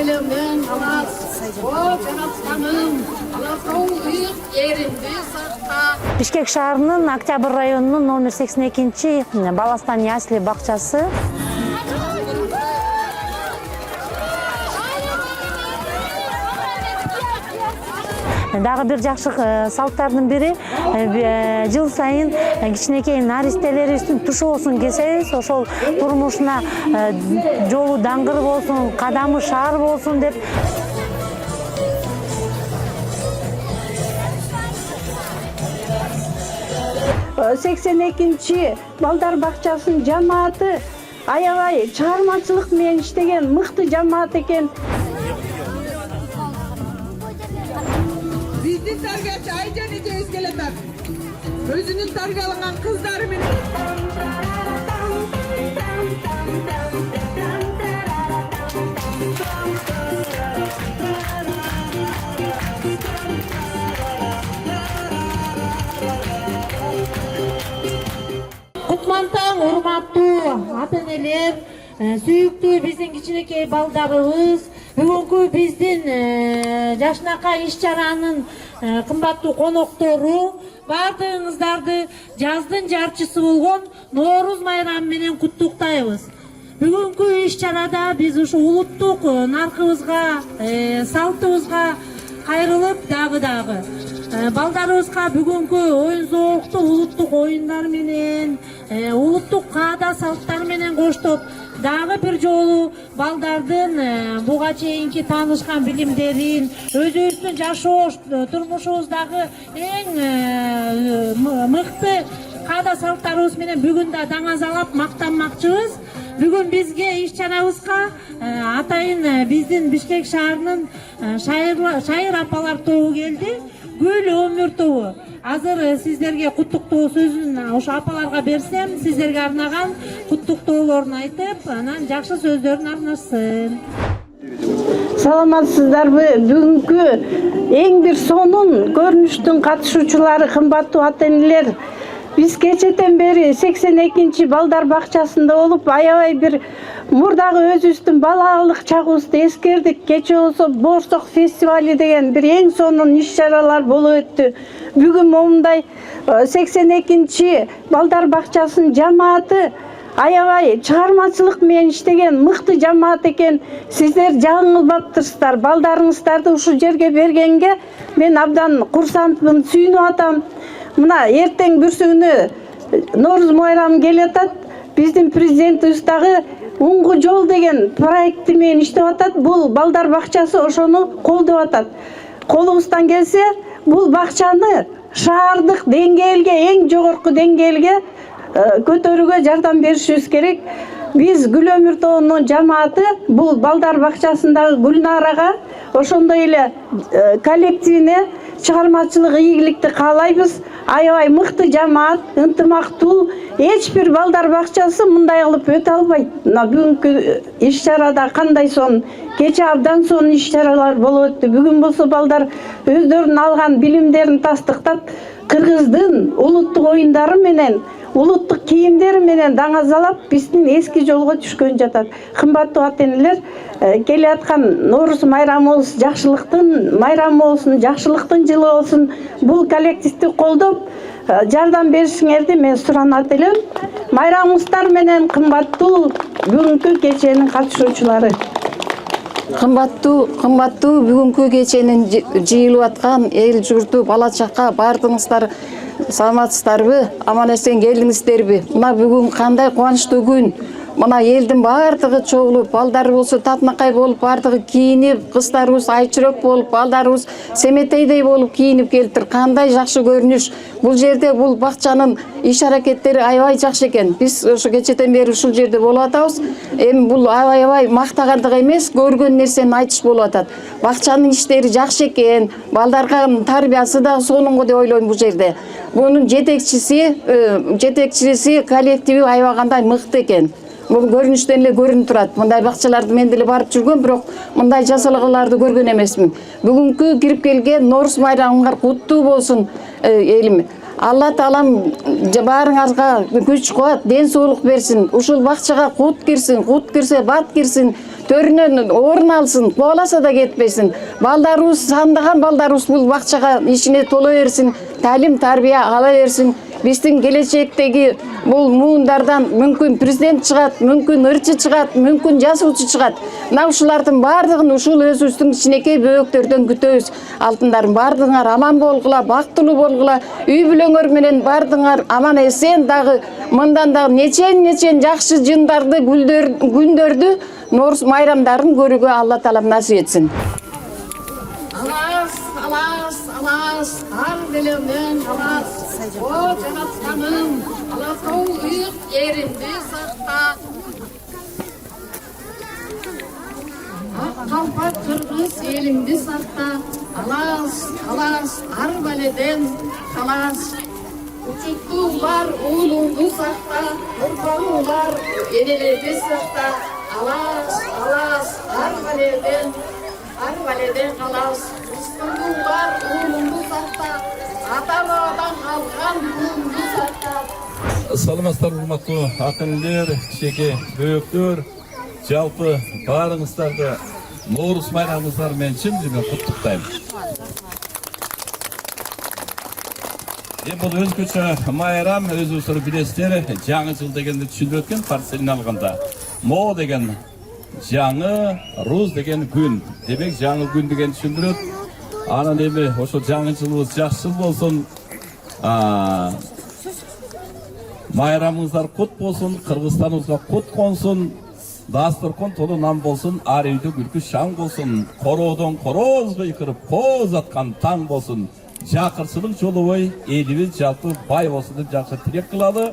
Elемden alas, o Jaraskanım, alasın büyük yerinde sakta. Бишкек шаарынын Октябрь районунун номер 82 Баластан ясли бакчасы. Дагы бир жакшы салттардын бири жыл сайын кичинекей наристелерибиздин тушоосун кесебиз. Ошол турмушуна жолу даңгыр болсун, кадамы шаар болсун деп. Seksen ekinci Balдар бакчасынын жамааты аябай чыгармачылык менен иштеген мыкты жамаат экен. Bizdin tarbiyaçı Aycan Ece İskeletar. Özünün tarbiyalangan kızları benim. Кутмантаң урматтуу ата-энелер, сүйүктүү биздин кичинекей балдарыбыз, бүгүнкү биздин жашынакай иш-чаранын кымбаттуу коноктору, баардыгыңыздарды жаздын жарчысы болгон Нооруз майрамы менен куттуктайбыз. Бүгүнкү иш-чарада биз ушу улуттук наркыбызга, салтыбызга кайрылып дагы балдарыбызга бүгүнкү оюн зоокту улуттук оюндар менен, улуттук каада салттар менен коштоп, дагы бир жолу балдардын буга чейинки таанышкан билимдерин, өзүбүздүн жашоо турмушубуздагы эң мыкты каада салттарыбыз менен бүгүн да даңазалап мактанмакчыбыз. Бүгүн бизге иш-чарабызга атайын биздин Бишкек шаарынын шайыр апалар тобу келди. Гүл өмүр тобу. Азыр сиздерге куттуктоо сөзүн ошо апаларга берсем, сиздерге арнаган куттуктоолорун айтып, анан жакшы сөздөрүн арнашсын. Саламатсыздарбы? Бүгүнкү эң бир сонун көрүнүштүн катышуучулары кымбаттуу ата-энелер. Биз кечеден бери 82 Балдар бакчасында болуп, аябай бир мурдагы өзүбүздүн балалык чагыбызды эскердик. Кече болсо Борсок фестивали деген бир эң сонун иш-чаралар болуп өттү. Бүгүн момундай 82 Балдар бакчасынын жамааты аябай чыгармачылык менен иштеген мыкты жамаат экен. Сиздер жаңылбаптырсыздар. Балдарыңыздарды ушул жерге бергенге мен абдан курсантмын, сүйүнүп атам. Мына эртең бүрсүгүнү Нооруз майрамы келатат. Биздин президентибиз дагы Уңгу жол деген проекти менен иштеп атат. Бул Балдар бакчасы ошону колдоп атат. Колубуздан келсе, бул бакчаны шаардык деңгээлге, эң жогорку деңгээлге көтөрүүгө жардам беришибиз керек. Биз Гүл өмүр тобунун жамааты бул Балдар бакчасындагы Гүлнарага, ошондой эле коллективине чыгармачылык ийгиликти каалайбыз. Аябай мыкты жамаат, ынтымактуу, эч бир Балдар бакчасы мындай кылып өтө албайт. Мына бүгүнкү иш-чарада кандай сонун, кече абдан сонун иш-чаралар болуп өттү. Бүгүн болсо балдар өздөрүнүн алган билимдерин тастыктап, кыргыздын улуттук оюндары менен, улуттук кийимдери менен даңазалап, биздин эски жолго түшкөн жатат. Кымбаттуу ата-энелер, келе аткан Нооруз майрамыбыз жакшылыктын майрамы болсун, жакшылыктын жылы болсун. Бул коллективди колдоп, жардам беришиңерди мен суранат элем. Майрамыңыздар менен кымбаттуу бүгүнкү кеченин катышуучулары. Кымбаттуу бүгүнкү кеченин жыйылып аткан эл журту, бала чакка баардыгыңыздар саламатсыздарбы, аман эсен келиңиздерби? Мына бүгүн кандай кубанычтуу күн. Мына элдин баардыгы чогулуп, балдар болсо татынакай болуп, баардыгы кийинип, кыздарыбыз айчырөк болуп, балдарыбыз семетейдей болуп кийинип келиптир. Кандай жакшы көрүнүш. Бул жерде бул бакчанын иш-аракеттери аябай жакшы экен. Биз ошо кечеден бери ушул жерде болуп атабыз. Эми бул аябай мактагандык эмес, көргөн нерсени айтыш болуп атат. Бакчанын иштери жакшы экен, балдарга тарбиясы да сонунго деп ойлойм бул жерде. Бунун жетекчиси коллективи аябагандай мыкты экен. Бул көрүнүштөн эле көрүнүп турат. Мындай бакчаларды мен деле барып жүргөм, бирок мындай жасалгаларды көргөн эмесмин. Бүгүнкү кирип келген Нооруз майрамыңар куттуу болсун элим. Алла таалам баарыңарга күч кубат, ден соолук берсин. Ушул бакчага кут кирсе бат кирсин, төрүнөн орун алсын, кубаласа да кетпесин. Балдарыбыз сандаган балдарыбыз бул бакчага ичине тола берсин, талим тарбия ала берсин. Биздин келечектеги бул муундардан мүмкүн президент чыгат, мүмкүн ырчы чыгат, мүмкүн жазуучу чыгат. Мына ушулардын бардыгын ушул өзүбүздүн кичинекей бөбөктөрдөн күтөбүз. Алтындарын бардыгыңар аман болгула, бактылуу болгула, үй бүлөңөр менен бардыгыңар аман эсен дагы мындан дагы нечен жакшы жындарды, күндөрдү, Норус майрамдарын көрүүгө Алла таалам насип этсин. Alas, har dilimden alas. O Caratkanım, alasın büyük yerinde sakta. Kalpak Kırgız elimde sakta. Alas, har baleden alas. Uçuklular oğlumdu sakta. Urfanlar yeniledi sakta. Alas, har baleden kalas. Üstünlüler oğlumdu sakta. Atalardan kalkan oğlumdu sakta. Саламатсыздар, урматтуу ата-энелер, кичинекей бөбөктөр, жалпы баарыңыздарды Норус майрамыңыздар менен чын жүрөктөн куттуктайм. Бул өзгөчө майрам, өзүңүздөр билесиздер, жаңы жыл дегенди түшүндүрөт экен, парселин алганда. Мо деген жаңы, руз деген күн. Демек жаңы күн деген түшүндүрөт. Анан эми ошо жаңы жылыбыз жакшы жыл болсун. Майрамыңыздар кут болсун, Кыргызстаныбызга кут консун, дасторкон толу нан болсун, ар үйдө күлкү шаң болсун, короодон корооз кыйкырып, кооз аткан таң болсун, жакырчылык жолубой элибиз жалпы бай болсун деп жакшы тилек кылалы.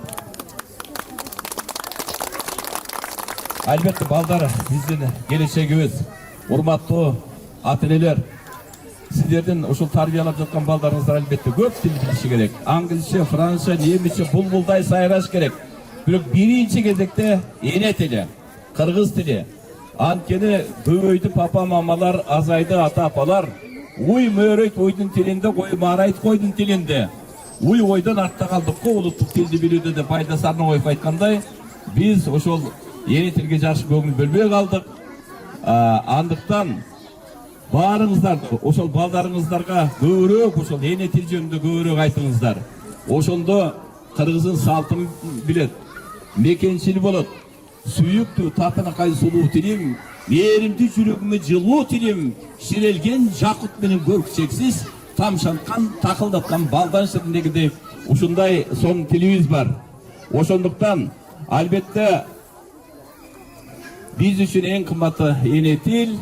Албетте балдар биздин келечегибиз. Урматтуу ата-энелер, сіздердің ушул тарбиялап жатқан балдарыңыздар албетте көп тил билиши керек. Англисче, французча, немисче булбулдай сайраш керек. Бирок биринчи кезекте эне тили, кыргыз тили. Анткени дөбөйдү папа мамалар азайды, ата апалар. Уй мөрөйт ойдун тилинде, кой марайт койдун тилинде. Уй ойдон артта калдык го улуттук тилди билүүдө деп Байдасардын коюп айткандай, биз ошол эне тилге жакшы көңүл бөлбөй калдык. Андыктан баарыңыздарды, ошол балдарыңыздарга көбүрөөк ошол эне тил жөнүндө көбүрөөк айтыңыздар. Ошондо кыргыздын салтын билет, мекенчил болот. Сүйүктүү, татынакай сулуу тилим, мээримдүү жүрөгүмө жылуу тилим, ширелген жакут менен көркчексиз тамшанткан, такылдаткан балдан шырын дегендей ушундай сонун тилибиз бар. Ошондуктан албетте биз үчүн эң кымбаты эне тил.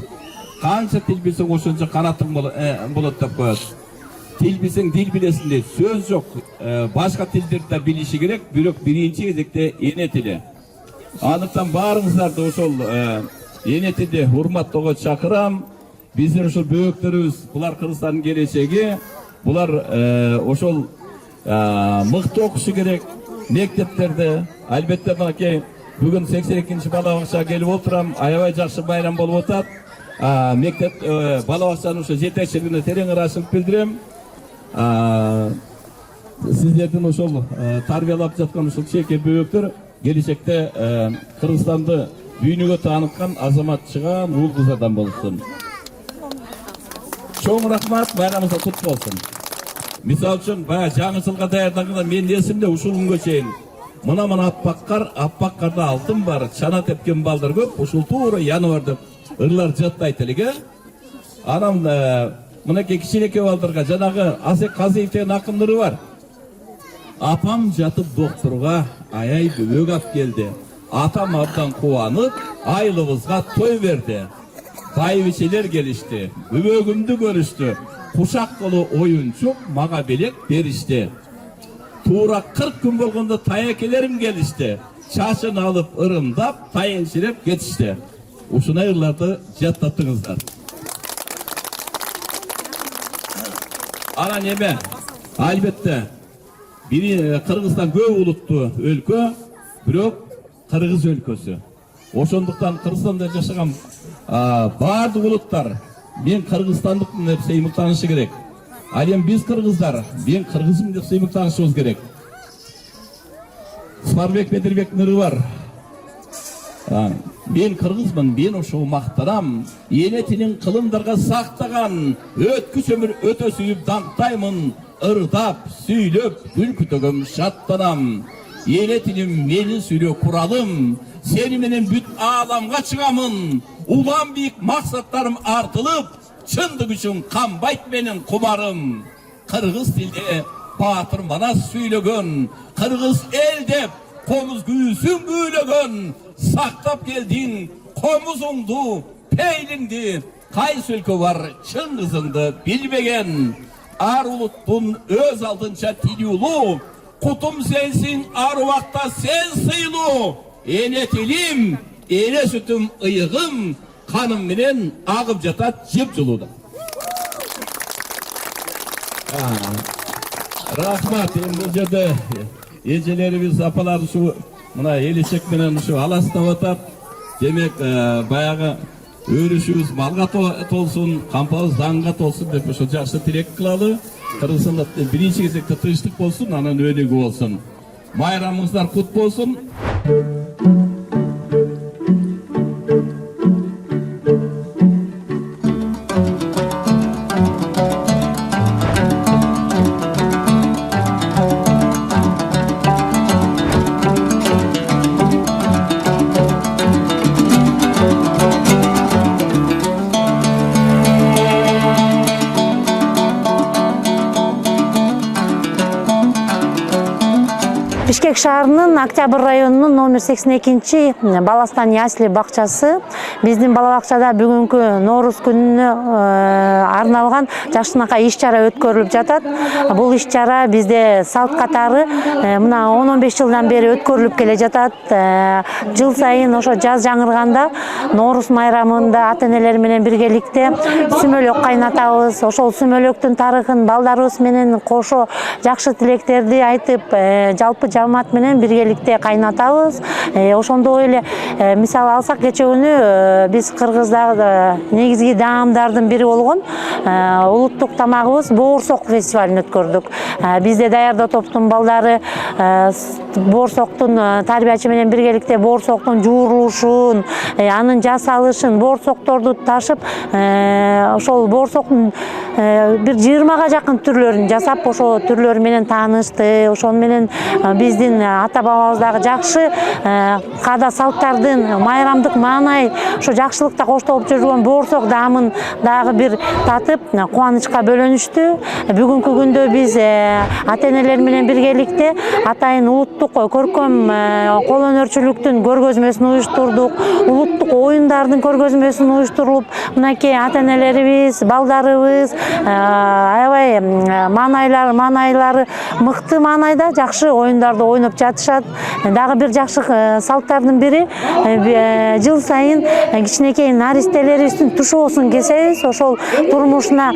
Канча тил билсең ошончо канатың болот деп коет. Тил билсең дил билесиң дейт. Сөз жок. Башка тилдерди да билиши керек, бирок биринчи кезекте эне тили. Андыктан баарыңыздарды ошол эне тилди урматтоого чакырам. Биздин ошол бөбөктөрүбүз, булар Кыргызстандын келечеги. Булар ошол мыкты окушу керек. Мектептерде албетте мынакей бүгүн 82-чи бала бакчага келип отурам. Аябай жакшы майрам болуп атат. Мектеп бала бакчанын ошо жетекчилигине терең ыраачылык билдирем. Сиздердин ошол тарбиялап жаткан ушул чекей бөбөктөр келечекте Кыргызстанды дүйнөгө тааныткан азаматчыган уул кыздардан болсун. Чоң рахмат, майрамыңыздар кут болсун. Мисалы үчүн баягы жаңы жылга даярданганда менин эсимде ушул күнгө чейин мына аппак карда алтын бар, чана тепкен балдар көп, ушул туура январда ырлар жаттайт элеге. Анан мынакей кичинекей балдарга жанагы Асек Казиев деген акын ыры бар. Апам жатып доктурга аяй бөбөк ап келди. Атам абдан кубанып, айлыбызга той берди. Байбичелер келишти, бөбөгүмдү көрүштү. Кушак колу оюнчук мага белек беришти. Тура 40 күн болгондо таякелерим келишти. Чачын алып ырымдап, тайынчилеп кетишти. Ушундай ырларды жаттаттыңыздар. Анан эме, албетте, Кыргызстан көп улуттуу өлкө, бирок Кыргыз өлкөсү. Ошондуктан Кыргызстанда жашаган баардык улуттар мен Кыргызстандыкмын деп сыймыктанышы керек. Al эми биз кыргыздар, мен кыргызмын деп сыймык тагышыбыз керек. Сапарбек Бедербектин ыры бар. Мен кыргызмын, мен ошол мактанам. Эне тилин кылымдарга сактаган, өткүч өмүр өтө сүйүп даңктаймын. Ырдап, сүйлөп, гүл күтөгөм шаттанам. Эне тилим менин сүйлөө куралым. Сени менен бүт ааламга чыгамын. Улам бийик максаттарым артылып, чындык үчүн камбайт менин кумарым. Кыргыз тилде Батыр Манас сүйлөгөн, кыргыз эл деп комуз күүсүн күүлөгөн. Сактап келдиң комузуңду, пейлиңди, кайсы өлкө бар чын кызыңды билбеген. Ар улуттун өз алдынча тили улуу, кутум сенсиң ар убакта сен сыйлуу. Эне тилим, эне сүтүм ыйыгым, каным менен агып жатат жып жылууда. Рахмат, бул жерде эжелерибиз, апалар ушу мына элечек менен ушу аластап атат. Демек, баягы өрүшүбүз малга толсун, кампабыз заңга толсун деп ошо жакшы тилек кылалы. Кыргызстанда биринчи кезекте тынчтык болсун, анан өнүгүү болсун. Майрамыңыздар кут болсун. Бишкек шаарынын Октябрь районунун номер 82 Баластан ясли бакчасы биздин бала бакчада бүгүнкү Ноорус күнүнө арналган жакшынакай иш-чара өткөрүлүп жатат. Бул иш-чара бизде салт катары мына 10-15 жылдан бери өткөрүлүп келе жатат. Жыл сайын ошо жаз жаңырганда Ноорус майрамында ата-энелер менен биргеликте сүмөлөк кайнатабыз. Ошол сүмөлөктүн тарыхын балдарыбыз менен кошо жакшы тилектерди айтып, жалпы жамаат менен биргеликте кайнатабыз. Ошондой эле мисалы алсак, кечээ күнү биз кыргыздар негизги даамдардын бири болгон улуттук тамагыбыз боорсок фестивалын өткөрдүк. Бизде даярдоо топтун балдары боорсоктун тарбиячы менен биргеликте боорсоктун жуурулушун, анын жасалышын, боорсокторду ташып, ошол боорсоктун бир 20-га жакын түрлөрүн жасап, ошол түрлөр менен таанышты. Ошон менен биздин ата бабабыздагы жакшы каада салттардын майрамдык маанай, ошо жакшылыкта коштолуп жүргөн боорсок даамын дагы бир татып, кубанычка бөлөнүштү. Бүгүнкү күндө биз ата-энелер менен биргеликте атайын улуттук көркөм кол өнөрчүлүктүн көргөзмөсүн уюштурдук. Улуттук оюндардын көргөзмөсүн уюштурулуп, мынакей ата-энелерибиз, балдарыбыз аябай маанайлары мыкты маанайда жакшы оюндарды ойноп жатышат. Дагы бир жакшы салттардын бири, жыл сайын кичинекей наристелерибиздин тушоосун кесебиз. Ошол турмушуна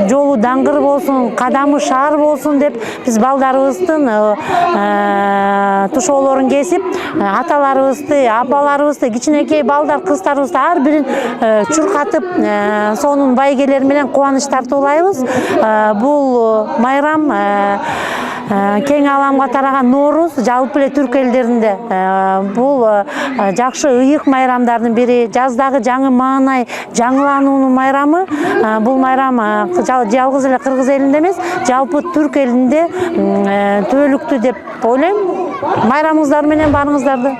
жолу даңгыр болсун, кадамы шаар болсун деп биз балдарыбыздын тушоолорун кесип, аталарыбызды, апаларыбызды, кичинекей балдар, кыздарыбызды ар бирин чуркатып, сонун байгелер менен кубаныч тартуулайбыз. Бул майрам кең аламга тараган Ноорус жалпы эле түрк элдеринде бул жакшы ыйык майрамдардын бири. Жаздагы жаңы маанай, жаңылануунун майрамы. Бул майрам жалгыз эле кыргыз элинде эмес, жалпы түрк элинде түбөлүктүү деп ойлойм. Майрамыңыздар менен барыңыздарды.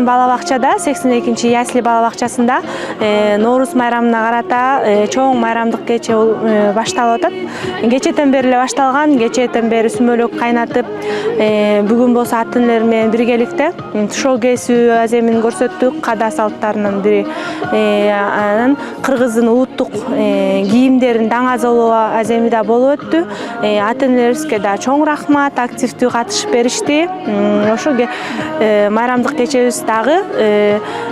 биздин бала бакчада 82 ясли бала бакчасында Ноорус майрамына карата чоң майрамдык кече башталып атат. Кечетен бери эле башталган, кечетен бери сүмөлөк кайнатып, бүгүн болсо ата энелер менен биргеликте тушоо кесүү аземин көрсөттүк, када салттарынын бири. Анан кыргыздын улуттук кийимдерин даңазалоо аземи да болуп өттү. Ата энелерибизге да чоң рахмат, активдүү катышып беришти. Ошо майрамдык кечебиз дагы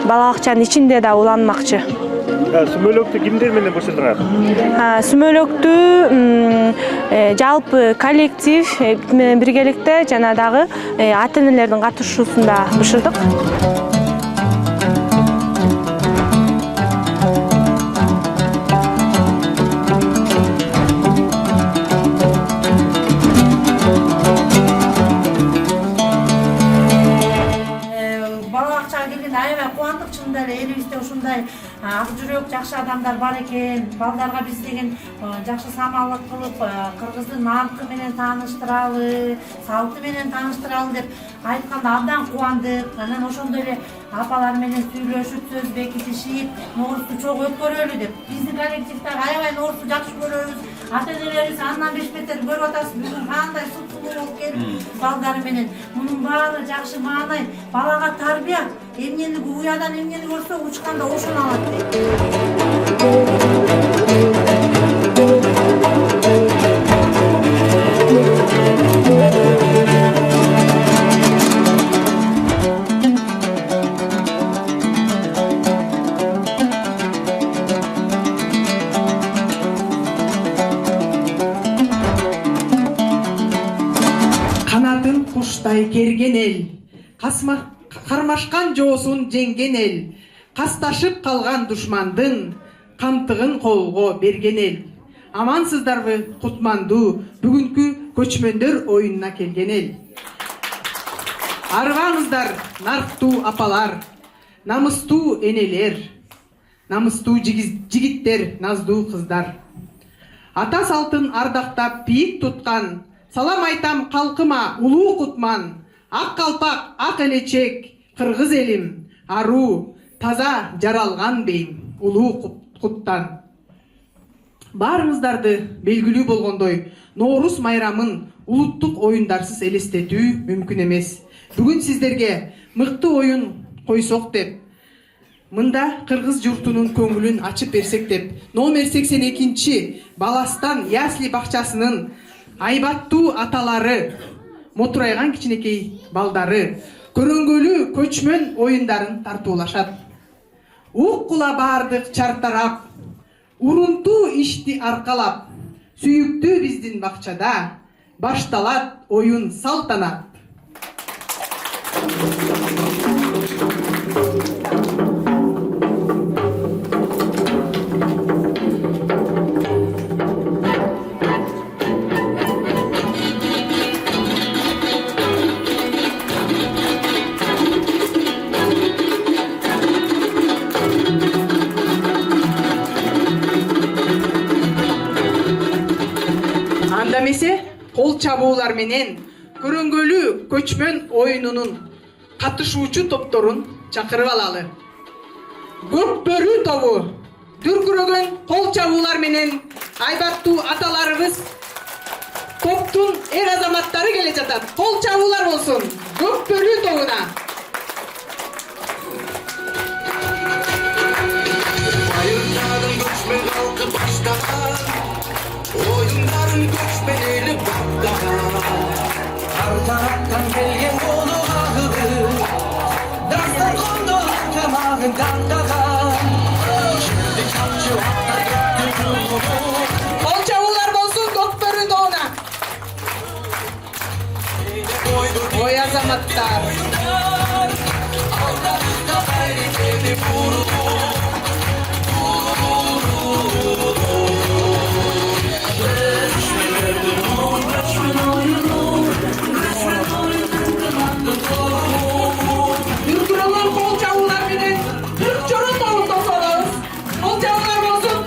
бала бакчанын ичинде да уланмакчы. Сүмөлөктү кимдер менен бошодуңар? Сүмөлөктү жалпы коллектив менен биргеликте жана дагы ата энелердин катышуусунда бышырдык. Чындап эле элибизде ушундай ак жүрөк жакшы адамдар бар экен. Балдарга биз деген жакшы самалдык кылып, кыргыздын наркы менен тааныштыралы, салты менен тааныштыралы деп айтканда абдан кубандык. Анан ошондой эле апалар менен сүйлөшүп, сөз бекитишип, Ноорузду чогуу өткөрөлү деп. Биздин коллективде аябай Ноорузду жакшы көрөбүз. Ата энелерибиз андан беш бетер көрүп атасыз, бүгүн кандай суктуу болуп келип балдары менен. Мунун баары жакшы маанай, балага тарбия, эмнени уядан эмнени көрсө учканда ошону алат дейт. Канатын куштай керген эл, кармашкан жоосун жеңген эл, касташып калган душмандын камтыгын колго берген эл. Амансыздарбы кутмандуу бүгүнкү көчмөндөр оюнуна келген эл. Арыбаңыздар нарктуу апалар, намыстуу энелер, намыстуу жигиттер, наздуу кыздар. Ата салтын ардактап бийик туткан, салам айтам калкыма улуу кутман. Ак калпак, ак элечек, кыргыз элим, аруу, таза жаралган бейим, улуу куттан. Баарыңыздарды белгилүү болгондой, Ноорус майрамын улуттук оюндарсыз элестетүү мүмкүн эмес. Бүгүн сиздерге мыкты оюн койсок деп, мында кыргыз журтунун көңүлүн ачып берсек деп, номер 82 Баластан ясли бакчасынын айбаттуу аталары, мотурайган кичинекей балдары көрөнгөлүү көчмөн оюндарын тартуулашат. Уккула бардык чартарап, урунтуу ишти аркалап, сүйүктүү биздин бакчада башталат оюн салтанат. Андамесе кол чабуулар менен көрөнгөлүү көчмөн оюнунун катышуучу топторун чакырып алалы. Көк бөрү тобу дүркүрөгөн кол чабуулар менен айбаттуу аталарыбыз топтун эр азаматтары келе жатат. Кол чабуулар болсун көк бөрү тобуна. Oyunların göçmeneli baklava, her taraftan gelgen kolu ağıdı, dastan kondolar kamağından dağa. Şimdi kamçı hatta göktü Kol çavullar bolsun doktoru doğuna. Oy azamatlar. Aldarında gayretini vurdu. Yurturalar kol çavullar menен Türk çorun olup olsanız. Kol çavullar bolsun.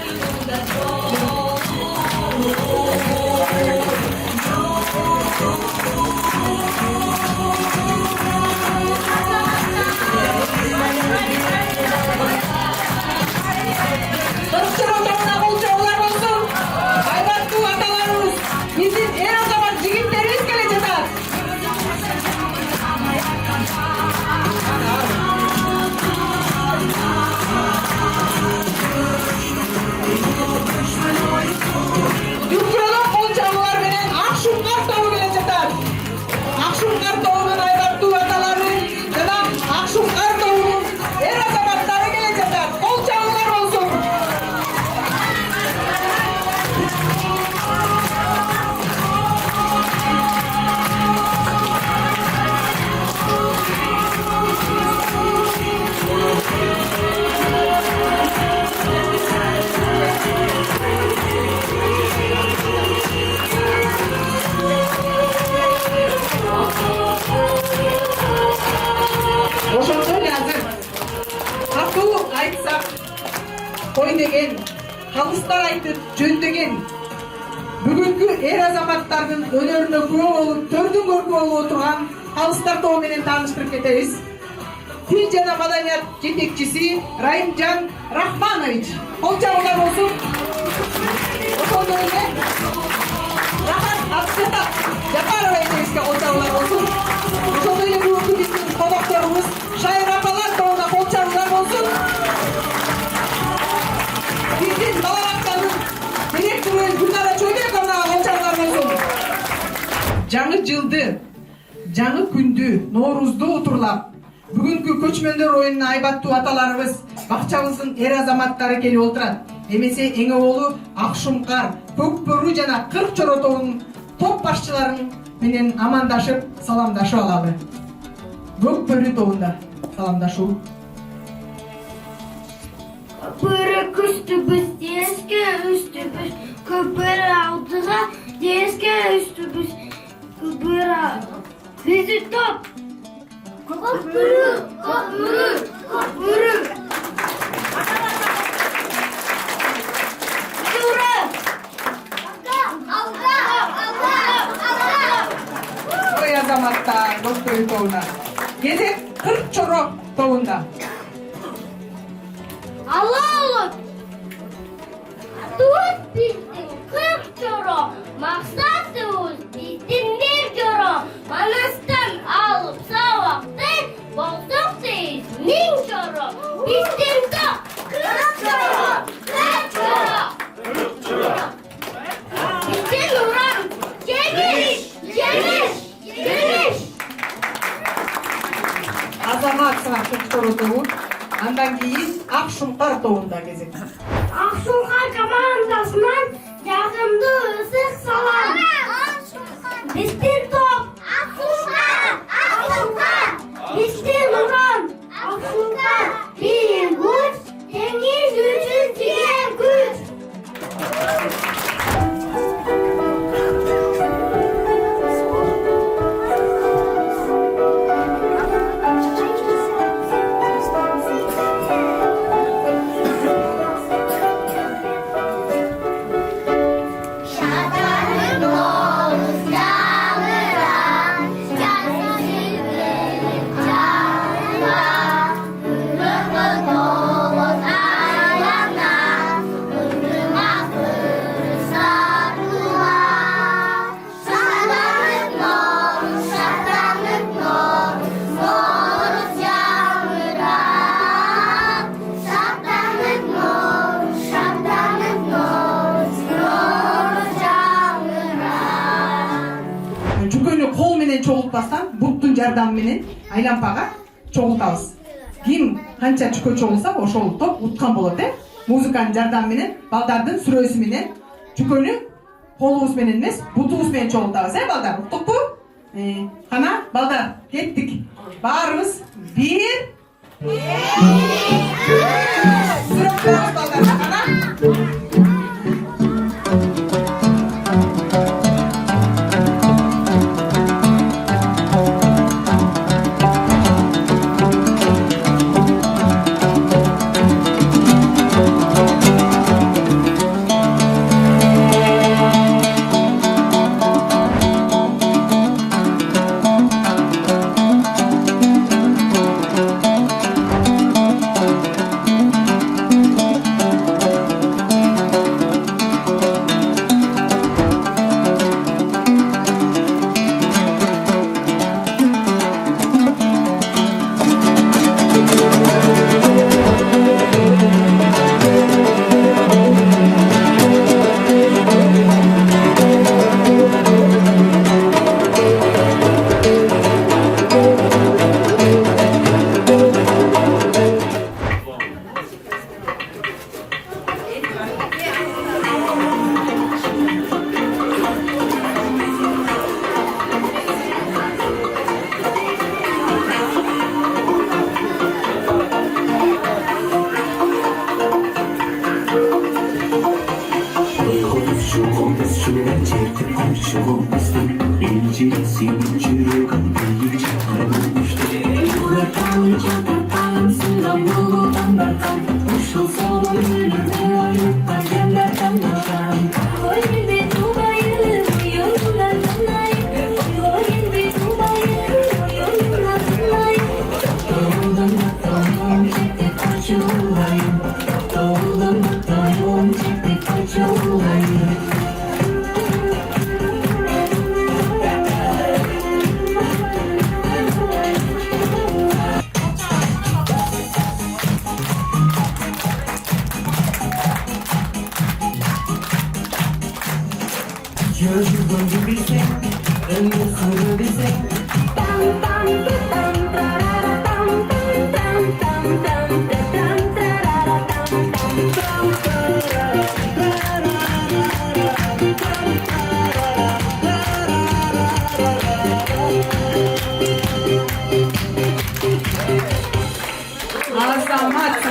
ойнеген, калыстар айтып жөндеген бүгүнкү эр азаматтардын өнөрүнө күбө болуп, төрдүн көркү болуп отурган калыстар тобу менен тааныштырып кетебиз. Тил жана маданият жетекчиси Райымжан Рахманович. Кол чабуулар болсун. Ошондой эле Рахат Абсета Жапарова эжебизге кол чабуулар болсун. Ошондой эле бүгүнкү биздин конокторубуз Шайыр апалар тобуна кол чабуулар болсун. Биздин балабактардын директору Гүлнара Чойбековага кол чабуулар болсун. Жаңы жылды, жаңы күндү, Ноорузду утурлап, бүгүнкү көчмөндөр оюнуна айбаттуу аталарыбыз, бакчабыздын эр азаматтары келип отурат. Эмесе эң оболу Акшумкар, Көкбөрү жана Кырк Чоро тобунун топ башчыларын менен амандашып, саламдашып алалы. Көкбөрү тобунда саламдашуу. Көкбөрү күстүбүз, деске үстүбүз, көкбөрү алдыга, деске үстүбүз, көкбөрү бизи топ. Көкбөрү, көкбөрү, көкбөрү. Юра! Алга! Ой азаматтар, Көкбөрү тобуна. Кезек Кырк Чоро тобунда. Аллах! Тут биздин Кырк Чоро, максатыбыз биздин бир жоро. Манастан алып сабакты, болсок дейбиз миң жоро. Биздин топ Кырк Чоро, Кырк Чоро, Кырк Чоро. Биздин уран жеңиш, жеңиш, жеңиш. Азамат сага Кырк Чоро тобу. Андан кийин Акшумкар тобунда кезек. Акшумкар командасынан жагымдуу ысык салам. Биздин топ Акшумкар, Акшумкар. Биздин уран Акшумкар. Бир күч, деңиз үчүн тиген күч. Жүкөнү кол менен чогултпастан буттун жардамы менен айлампага чогултабыз. Ким канча жүкө чогулса ошол топ уткан болот, Музыканын жардамы менен, балдардын сүрөсү менен жүкөнү колубуз менен эмес, бутубуз менен чогултабыз, балдар? Уктукпу? Кана, балдар, кеттик. Баарыбыз бир. Сүрөп балдар, кана. Yıllar kalınca da tanrısından buludan da kan. Uşul solun önünde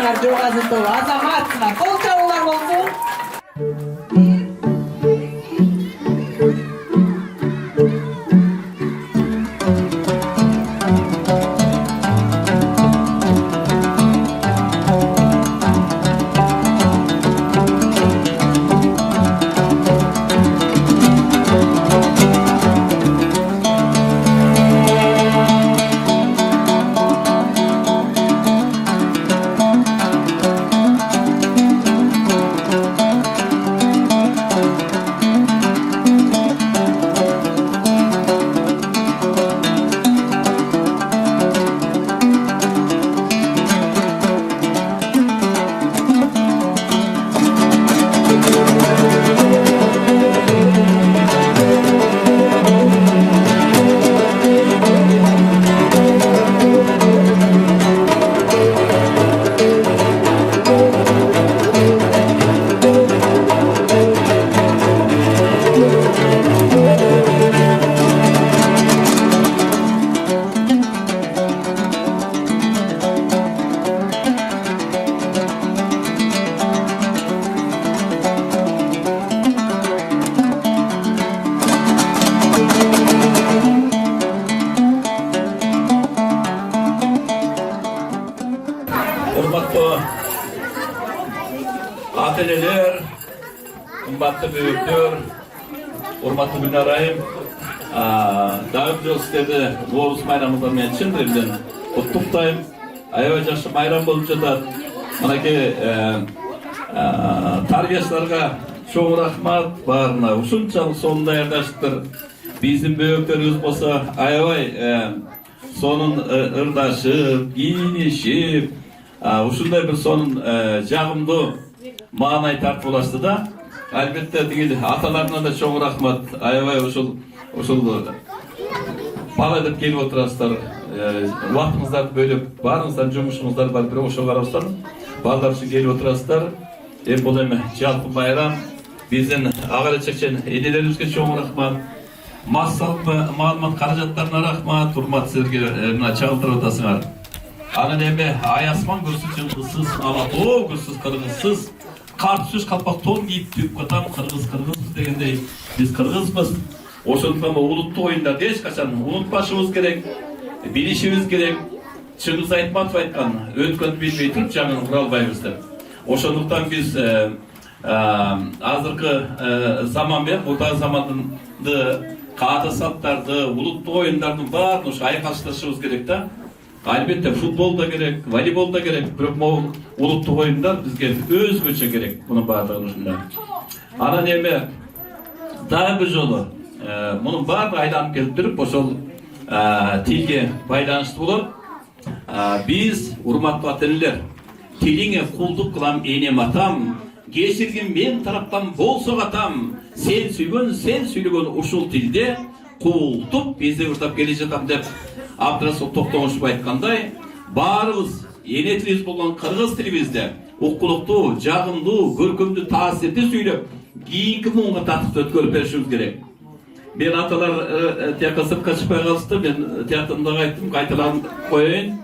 барыңар Жогазытова Азаматовна. Кол чабуулар болсун. Hurmatlı ata-eneler, kımbatlı büyükler, hurmatlı Günarayım, dağıp sizlerdi Novruz bayramımızdan men çın dilden kutlukdayım. Aябай жакшы майрам болуп жатат. Мынакей тарбиячыларга чоң рахмат баарына. Ушунчалык сонун даярдаштыр. Биздин бөбөктөрүбүз болсо аябай сонун ырдашып, кийинишип, ушундай бир сонун жагымдуу маанай тартып алышты да. Албетте тигил аталарына да чоң рахмат. Аябай ушул бала деп келип отурасыздар. Убактыңыздарды бөлүп, баарыңыздар жумушуңуздар бар, бирок ошого карабастан балдар үчүн келип отурасыздар. Бул эми жалпы байрам. Биздин ага чечен энелерибизге чоң рахмат. Маалымат каражаттарына рахмат. Урмат силерге мына чагылдырып атасыңар. Анан эми ай асман көрсүз, жылдызсыз, ала тоо көрсүз, кыргызсыз, картсыз калпак тон кийип түп катам кыргызбыз дегендей биз кыргызбыз. Ошондуктан улуттук оюндарды эч качан унутпашыбыз керек, билишибиз керек. Чыңгыз Айтматов айткан, өткөндү билбей туруп жаңын кура албайбыз деп. Ошондуктан биз азыркы заман менен мурдагы заманды каада салттарды, улуттук оюндардын баарын ушу айкалыштырышыбыз керек да. Албетте футбол да керек, волейбол да керек, бирок могу улуттук оюндар бизге өзгөчө керек. Мунун баардыгын ушундай. Анан эми дагы бир жолу мунун баардыгы айланып келип туруп ошол тилге байланыштуу болот. Биз урматтуу ата-энелер, тилиңе кулдук кылам энем атам, кечиргин мен тараптан болсо атам, сен сүйгөн, сен сүйлөгөн ушул тилде култуп бизди уртап келе жатам деп Абдрасул Токтогушев айткандай, баарыбыз эне тилибиз болгон кыргыз тилибизде укулуктуу, жагымдуу, көркөмдүү, таасирдүү сүйлөп, кийинки муунга тартып өткөрүп беришибиз керек. Мен аталар тияка сыртка чыкпай калышты, мен тияктымда айттым, кайталап коеюн.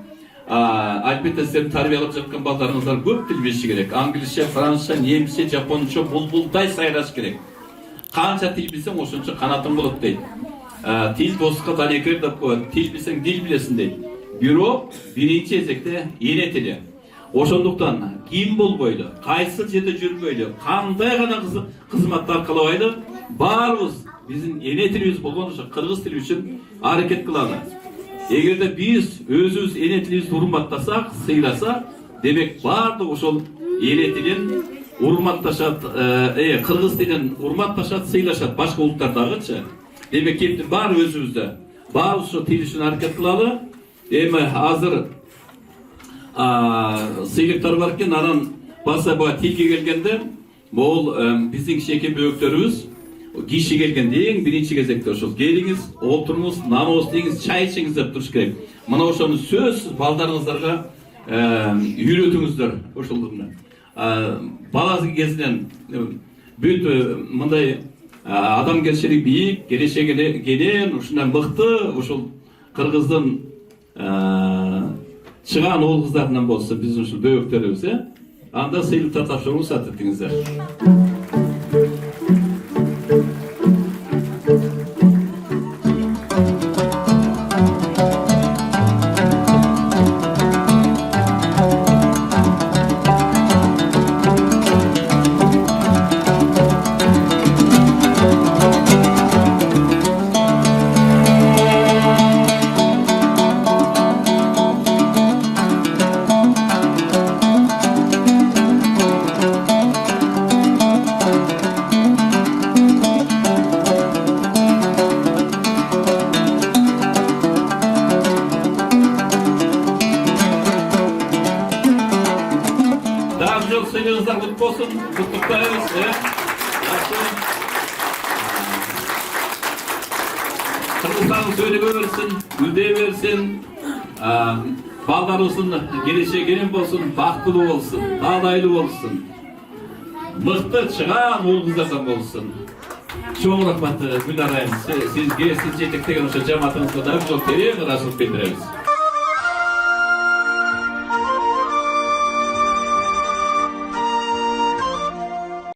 Албетте силердин тарбиялап жаткан балдарыңыздар көп тил билиши керек. Англисче, французча, немисче, жапонча булбулдай сайраш керек. Канча тил билсең, ошончо канатың болот дейт. Тил достукка далекер деп коет. Тил билсең, дил билесиң дейт. Бирок биринчи эзекте эне тили. Ошондуктан ким болбойлу, кайсы жерде жүрбөйлү, кандай гана кызматты аркалабайлы, баарыбыз биздин эне тилибиз болгон ошо кыргыз тили үчүн аракет кылалы. Эгерде биз өзүбүз эне тилибизди урматтасак, сыйласак, демек баардык ошол эне тилин урматташат, кыргыз тилин урматташат, сыйлашат башка улуттар дагычы. Демек кептин баары өзүбүздө. Баарыбыз ошо тил үчүн аракет кылалы. Эми азыр сыйлыктар бар экен, анан баса буга тилге келгенде, бул биздин кичинекей бөбөктөрүбүз киши келгенде эң биринчи кезекте ошол келиңиз, олтуруңуз, наныңыз тийиңиз, чай ичиңиз деп туруш керек. Мына ошону сөзсүз балдарыңыздарга үйрөтүңүздөр ошолдун. Бала кезинен бүт мындай адамгерчилик бийик, келечеги кенен, ушундай мыкты ушул кыргыздын чыган уул кыздарынан болсо биздин ушул бөбөктөрүбүз анда сыйлыктар тапшырууга уруксат этиңиздер. Сыйлығыңыздар құтты болсын, құттықтаймыз. Қырғызстаның сөйлеге берсін, гүлдей берсін, балдарысын келешегенен болсын, бақытты болсын, дағдайлы болсын, мықты шыған ұл қыздардан болсын. Чоң рахмат Гүлнар айым, сізге сіз жетектеген жамаатыңызға да терең рахмат білдіреміз.